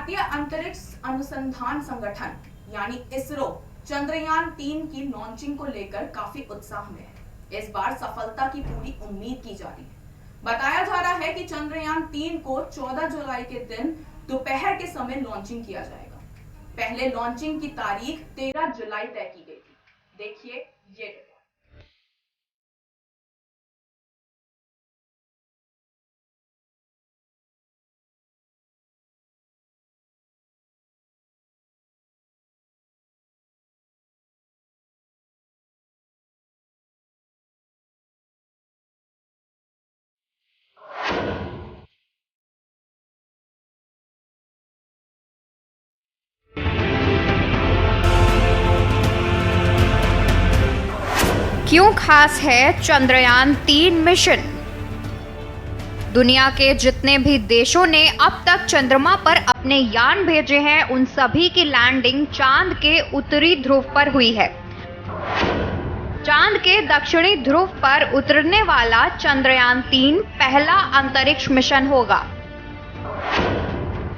भारतीय अंतरिक्ष अनुसंधान संगठन यानी इसरो चंद्रयान-3 की लॉन्चिंग को लेकर काफी उत्साह में है। इस बार सफलता की पूरी उम्मीद की जा रही है। बताया जा रहा है कि चंद्रयान-3 को 14 जुलाई के दिन दोपहर के समय लॉन्चिंग किया जाएगा। पहले लॉन्चिंग की तारीख 13 जुलाई तय की गई थी। देखिए ये रिपोर्ट। क्यों खास है चंद्रयान-3 मिशन? दुनिया के जितने भी देशों ने अब तक चंद्रमा पर अपने यान भेजे हैं, उन सभी की लैंडिंग चांद के उत्तरी ध्रुव पर हुई है। चांद के दक्षिणी ध्रुव पर उतरने वाला चंद्रयान-3 पहला अंतरिक्ष मिशन होगा।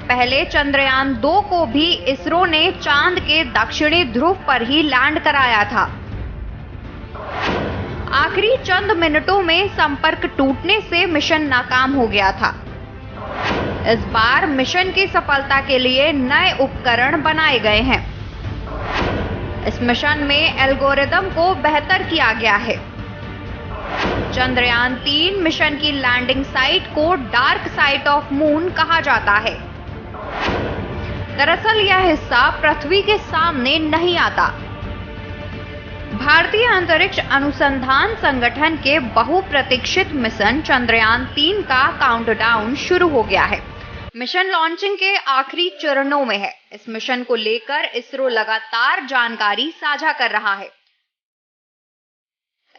पहले चंद्रयान-2 को भी इसरो ने चांद के दक्षिणी ध्रुव पर ही लैंड कराया था। आखिरी चंद मिनटों में संपर्क टूटने से मिशन नाकाम हो गया था। इस बार मिशन की सफलता के लिए नए उपकरण बनाए गए हैं। इस मिशन में एल्गोरिदम को बेहतर किया गया है। चंद्रयान-3 मिशन की लैंडिंग साइट को डार्क साइड ऑफ मून कहा जाता है। दरअसल यह हिस्सा पृथ्वी के सामने नहीं आता। भारतीय अंतरिक्ष अनुसंधान संगठन के बहुप्रतीक्षित मिशन चंद्रयान-3 का काउंटडाउन शुरू हो गया है। मिशन लॉन्चिंग के आखिरी चरणों में है। इस मिशन को लेकर इसरो लगातार जानकारी साझा कर रहा है।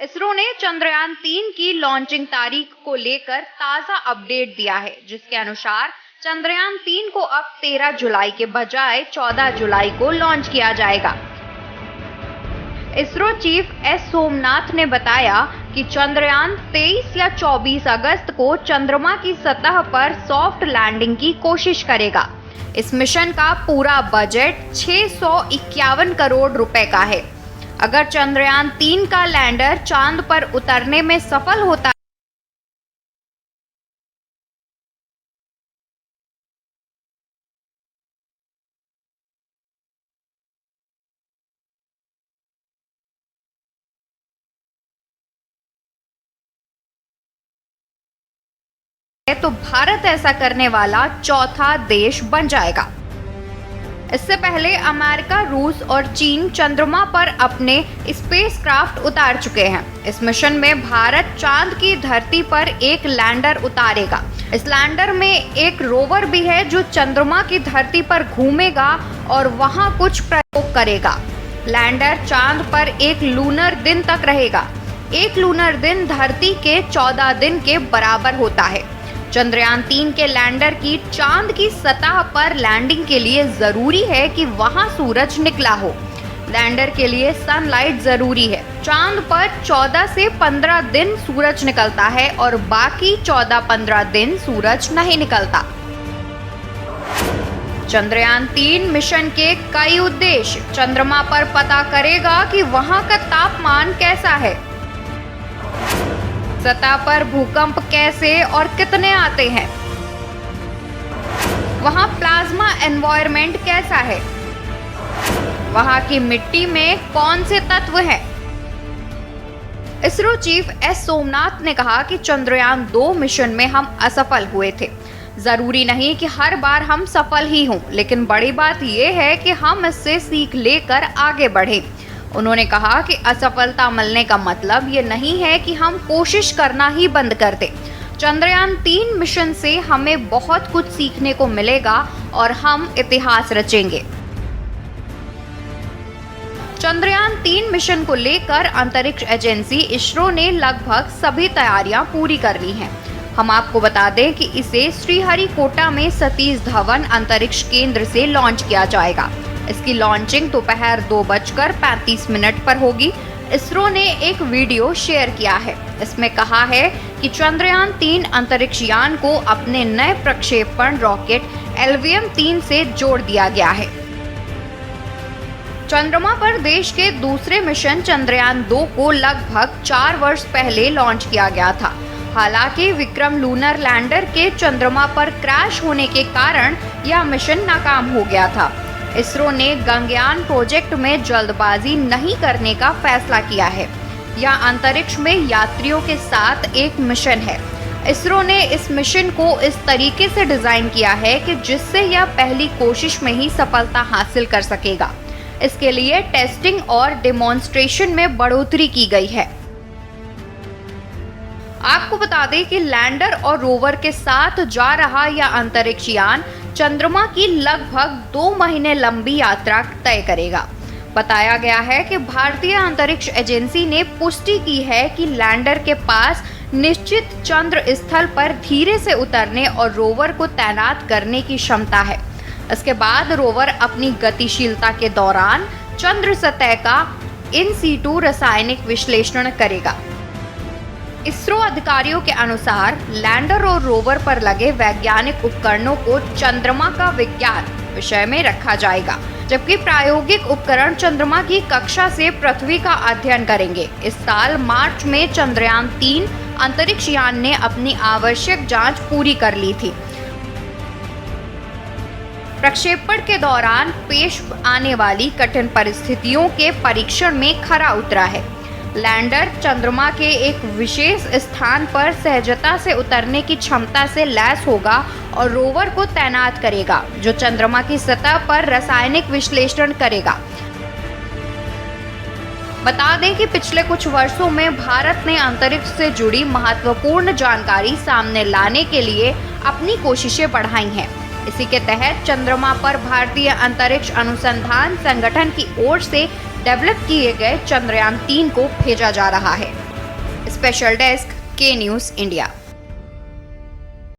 इसरो ने चंद्रयान-3 की लॉन्चिंग तारीख को लेकर ताजा अपडेट दिया है, जिसके अनुसार चंद्रयान-3 को अब 13 जुलाई के बजाय 14 जुलाई को लॉन्च किया जाएगा। इसरो चीफ एस सोमनाथ ने बताया कि चंद्रयान 23 या 24 अगस्त को चंद्रमा की सतह पर सॉफ्ट लैंडिंग की कोशिश करेगा। इस मिशन का पूरा बजट 651 करोड़ रुपए का है। अगर चंद्रयान-3 का लैंडर चांद पर उतरने में सफल होता तो भारत ऐसा करने वाला चौथा देश बन जाएगा। इससे पहले अमेरिका, रूस और चीन चंद्रमा पर अपने स्पेसक्राफ्ट उतार चुके हैं। इस मिशन में भारत चांद की धरती पर एक लैंडर उतारेगा। इस लैंडर में एक रोवर भी है जो चंद्रमा की धरती पर घूमेगा और वहां कुछ प्रयोग करेगा। लैंडर चांद पर एक लूनर दिन तक रहेगा। एक लूनर दिन धरती के 14 दिन के बराबर होता है। चंद्रयान-3 के लैंडर की चांद की सतह पर लैंडिंग के लिए जरूरी है कि वहां सूरज निकला हो। लैंडर के लिए सनलाइट जरूरी है। चांद पर 14 से 15 दिन सूरज निकलता है और बाकी 14-15 दिन सूरज नहीं निकलता। चंद्रयान-3 मिशन के कई उद्देश्य। चंद्रमा पर पता करेगा कि वहां का तापमान कैसा है, सतह पर भूकंप कैसे और कितने आते हैं, वहां प्लाज्मा एनवायरनमेंट कैसा है, वहां की मिट्टी में कौन से तत्व हैं। इसरो चीफ एस सोमनाथ ने कहा कि चंद्रयान-2 मिशन में हम असफल हुए थे। जरूरी नहीं कि हर बार हम सफल ही हों, लेकिन बड़ी बात यह है कि हम इससे सीख लेकर आगे बढ़ें। उन्होंने कहा कि असफलता मिलने का मतलब ये नहीं है कि हम कोशिश करना ही बंद कर दें। चंद्रयान-3 मिशन से हमें बहुत कुछ सीखने को मिलेगा और हम इतिहास रचेंगे। चंद्रयान-3 मिशन को लेकर अंतरिक्ष एजेंसी इसरो ने लगभग सभी तैयारियां पूरी कर ली हैं। हम आपको बता दें कि इसे श्रीहरिकोटा में सतीश धवन अंतरिक्ष केंद्र से लॉन्च किया जाएगा। इसकी लॉन्चिंग दोपहर 2:35 पर होगी। इसरो ने एक वीडियो शेयर किया है। इसमें कहा है कि चंद्रयान-3 अंतरिक्ष यान को अपने नए प्रक्षेपण रॉकेट LVM-3 से जोड़ दिया गया है। चंद्रमा पर देश के दूसरे मिशन चंद्रयान 2 को लगभग 4 वर्ष पहले लॉन्च किया गया था। हालांकि विक्रम लूनर लैंडर के चंद्रमा पर क्रैश होने के कारण यह मिशन नाकाम हो गया था। इसरो ने गगनयान प्रोजेक्ट में जल्दबाजी नहीं करने का फैसला किया है। यह अंतरिक्ष में यात्रियों के साथ एक मिशन है। इसरो ने इस मिशन को इस तरीके से डिजाइन किया है कि जिससे यह पहली कोशिश में ही सफलता हासिल कर सकेगा। इसके लिए टेस्टिंग और डेमोन्स्ट्रेशन में बढ़ोतरी की गई है। आपको बता दें कि लैंडर और रोवर के साथ जा रहा यह अंतरिक्ष यान चंद्रमा की लगभग 2 महीने लंबी यात्रा तय करेगा। बताया गया है कि भारतीय अंतरिक्ष एजेंसी ने पुष्टि की है कि लैंडर के पास निश्चित चंद्र स्थल पर धीरे से उतरने और रोवर को तैनात करने की क्षमता है। इसके बाद रोवर अपनी गतिशीलता के दौरान चंद्र सतह का इन सीटू रासायनिक विश्लेषण करेगा। इसरो अधिकारियों के अनुसार लैंडर और रोवर पर लगे वैज्ञानिक उपकरणों को चंद्रमा का विज्ञान विषय में रखा जाएगा, जबकि प्रायोगिक उपकरण चंद्रमा की कक्षा से पृथ्वी का अध्ययन करेंगे। इस साल मार्च में चंद्रयान 3 अंतरिक्ष यान ने अपनी आवश्यक जांच पूरी कर ली थी। प्रक्षेपण के दौरान पेश आने वाली कठिन परिस्थितियों के परीक्षण में खरा उतरा है। लैंडर चंद्रमा के एक विशेष स्थान पर सहजता से उतरने की क्षमता से लैस होगा और रोवर को तैनात करेगा, जो चंद्रमा की सतह पर रासायनिक विश्लेषण करेगा। बता दें कि पिछले कुछ वर्षों में भारत ने अंतरिक्ष से जुड़ी महत्वपूर्ण जानकारी सामने लाने के लिए अपनी कोशिशें बढ़ाई हैं। इसी के तहत चंद्रमा पर भारतीय अंतरिक्ष अनुसंधान संगठन की ओर से डेवलप किए गए चंद्रयान 3 को भेजा जा रहा है। स्पेशल डेस्क, के न्यूज़ इंडिया।